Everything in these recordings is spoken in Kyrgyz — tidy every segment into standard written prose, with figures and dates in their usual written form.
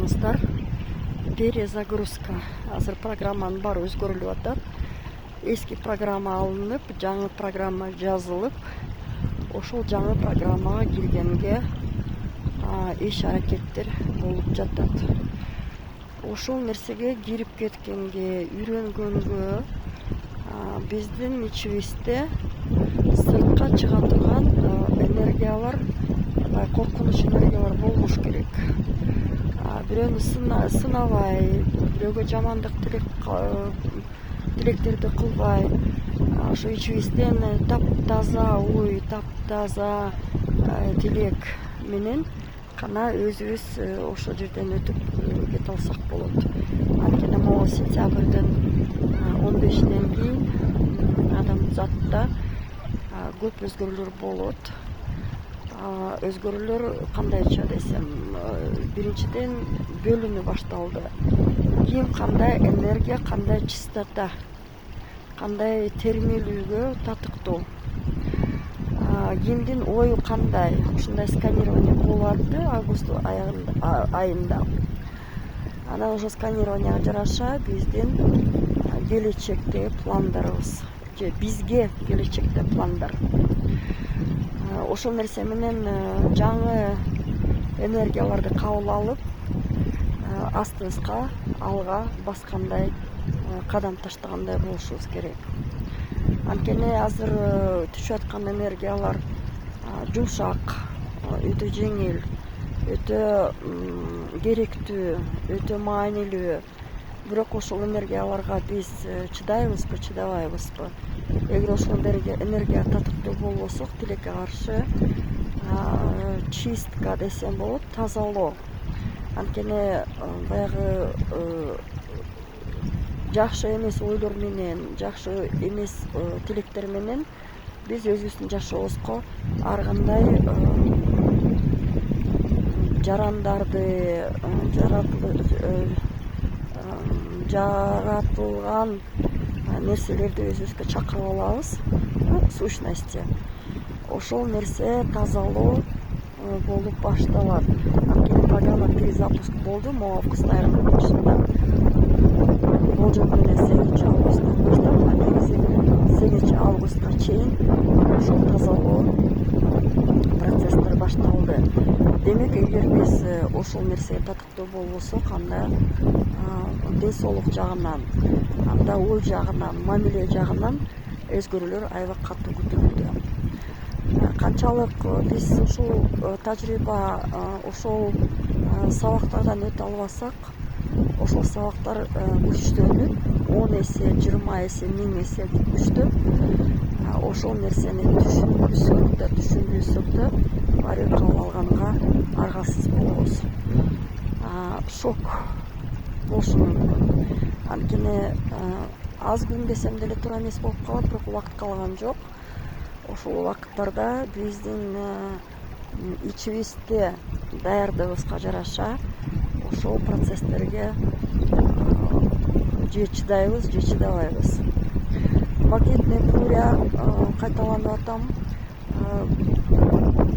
саламатсыздар. Перезагрузка. Азыр программанын баары өзгөрүлүп атат. Эски программа алынып, жаңы программа жазылып, ошол жаңы программага киргенге иш аракеттер болуп жатат. Ошол нерсеге кирип кеткенге, үйрөнгөнгө биздин ичибизде сыртка чыга турган энергиялар, коркунуч энергиялар болбош керек. Бирөөнү сынабай, бирөөгө жамандык тилектерди кылбай, ошо ичибизден таптаза ой, таптаза тилек менен гана өзүбүз ошол жерден өтүп кете алсак болот. Анткени могу сентябрдын 15-нен кийин адамзатта көп өзгөрүүлөр болот. Өзгөрүүлөр кандайча десем, биринчиден бөлүнүү башталды. Ким кандай энергия, кандай частота, кандай термелүүгө татыктуу, кимдин ою кандай, ушундай сканирование болуп август айында. Анан ошол сканированияга жараша биздин келечектеги пландарыбыз, же бизге келечекте пландар. Ошол нерсе менен жаңы энергияларды кабыл алып, астыбызга алга баскандай, кадам таштагандай болушубуз керек. Анткени азыр түшүп аткан энергиялар жумшак, өтө жеңил, өтө керектүү, өтө маанилүү. Бирок ошол энергияларга биз чыдайбызбы, чыдабайбызбы? Эгер ошол энергия татыктуу болбосок, тилекке каршы чистка десем болот, тазалоо. Анткени баягы жакшы эмес ойлор менен, жакшы эмес тилектер менен биз өзүбүздүн жашообузга ар кандай жарандарды, жаратылган нерселерди өзүбүзгө чакырып алабыз, сущности. Ошол нерсе тазалоо болуп башталат. Анткени программа перезапуск болду, могу август айынын башында. Болжол менен 8-августтан баштап, 8-августка чейин ошол тазалоо процесстери башталды. Демек, эгер биз ошол нерсеге татыктуу болбосок, анда ден соолук жагынан, анда ой жагынан, мамиле жагынан өзгөрүүлөр аябай катуу күтүлүүдө. Канчалык биз ушул тажрыйба, ошол сабактардан өтө албасак, ошол сабактар күчтөнүп, 10 эсе, 20 эсе, 1000 эсе күчтөп, ошол нерсени түшүнбөсөк да, баары бир кабыл алганга аргасыз болобуз. Шок болушу мүмкүн. Анткени аз күн десем деле туура эмес болуп калат, бирок убакыт калган жок. Ошол убакыттарда биздин ичибизде даярдыгыбызга жараша ошол процесстерге же чыдайбыз, же чыдабайбыз. Магнитный буря, кайталанып атам.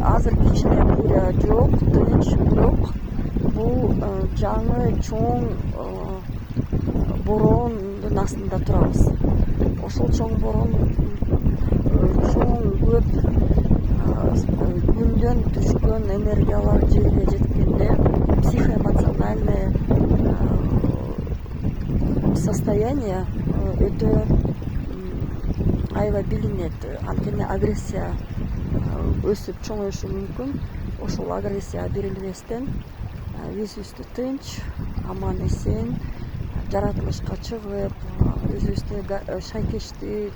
Азыр кичине буря жок, тынч, бирок бул жаңы чоң бороондун астында турабыз. Ошол чоң борон, чоң көп күндөн түшкөн энергиялар жерге жеткенде психоэмоциональное состояние өтө аябай билинет. Анткени агрессия өсүп чоңоюшу мүмкүн. Ошол агрессияга берилбестен өзүбүздү тынч, аман эсен, жаратылышка чыгып, өзүбүздө шайкештик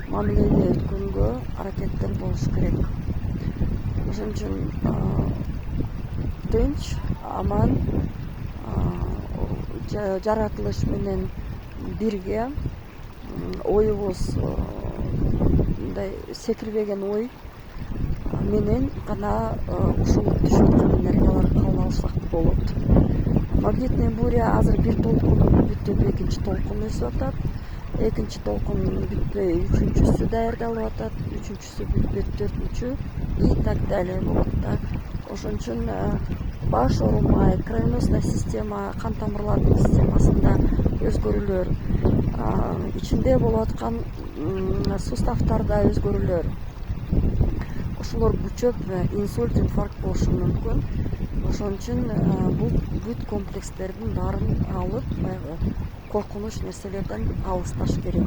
мамиледе өткөнгө аракеттер болуш керек. Ошон үчүн тынч, аман, жаратылыш менен бирге, оюбуз мындай секирбеген ой менен гана ушул түшүп аткан энергияларды кабыл алсак болот. Магнитный буря азыр бир толкун бүтүп, экинчи толкун өсүп атат. Экинчи толкун бүтпөй, үчүнчүсү даярдалып атат, үчүнчүсү бүтпөй, төртүнчү и так далее болот да. Ошон үчүн баш оорумай, кровеносный система, кан тамырларынын системасында өзгөрүүлөр, ичинде болуп аткан суставтарда өзгөрүүлөр, ошолор күчөп инсульт, инфаркт болушу мүмкүн. Ошон үчүн бул бүт комплекстердин баарын алып, баягы коркунуч нерселерден алысташ керек.